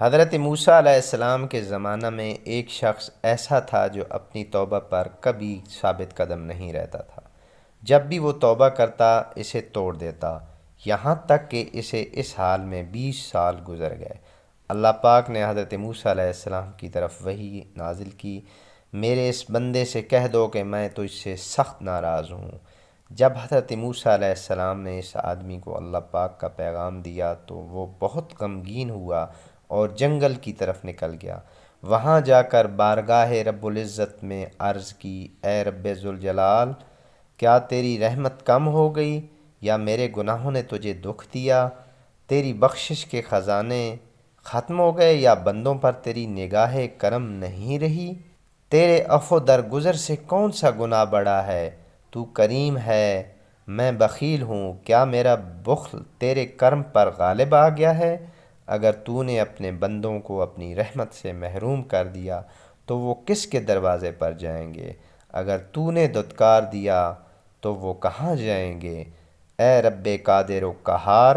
حضرت موسیٰ علیہ السلام کے زمانہ میں ایک شخص ایسا تھا جو اپنی توبہ پر کبھی ثابت قدم نہیں رہتا تھا۔ جب بھی وہ توبہ کرتا اسے توڑ دیتا، یہاں تک کہ اسے اس حال میں 20 سال گزر گئے۔ اللہ پاک نے حضرت موسیٰ علیہ السلام کی طرف وحی نازل کی، میرے اس بندے سے کہہ دو کہ میں تو اس سے سخت ناراض ہوں۔ جب حضرت موسیٰ علیہ السلام نے اس آدمی کو اللہ پاک کا پیغام دیا تو وہ بہت غمگین ہوا اور جنگل کی طرف نکل گیا۔ وہاں جا کر بارگاہ رب العزت میں عرض کی، اے رب ذوالجلال، کیا تیری رحمت کم ہو گئی یا میرے گناہوں نے تجھے دکھ دیا؟ تیری بخشش کے خزانے ختم ہو گئے یا بندوں پر تیری نگاہ کرم نہیں رہی؟ تیرے عفو درگزر سے کون سا گناہ بڑا ہے؟ تو کریم ہے، میں بخیل ہوں، کیا میرا بخل تیرے کرم پر غالب آ گیا ہے؟ اگر تو نے اپنے بندوں کو اپنی رحمت سے محروم کر دیا تو وہ کس کے دروازے پر جائیں گے؟ اگر تو نے دھتکار دیا تو وہ کہاں جائیں گے؟ اے رب قادر و قہار،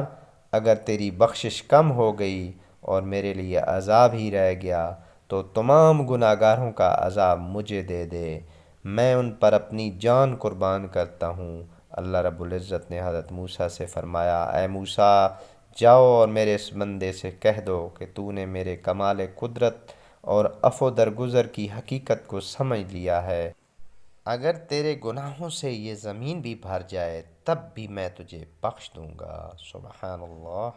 اگر تیری بخشش کم ہو گئی اور میرے لیے عذاب ہی رہ گیا تو تمام گناہ گاروں کا عذاب مجھے دے دے، میں ان پر اپنی جان قربان کرتا ہوں۔ اللہ رب العزت نے حضرت موسیٰ سے فرمایا، اے موسیٰ، جاؤ اور میرے اس بندے سے کہہ دو کہ تو نے میرے کمال قدرت اور عفو درگزر کی حقیقت کو سمجھ لیا ہے۔ اگر تیرے گناہوں سے یہ زمین بھی بھر جائے تب بھی میں تجھے بخش دوں گا۔ سبحان اللہ۔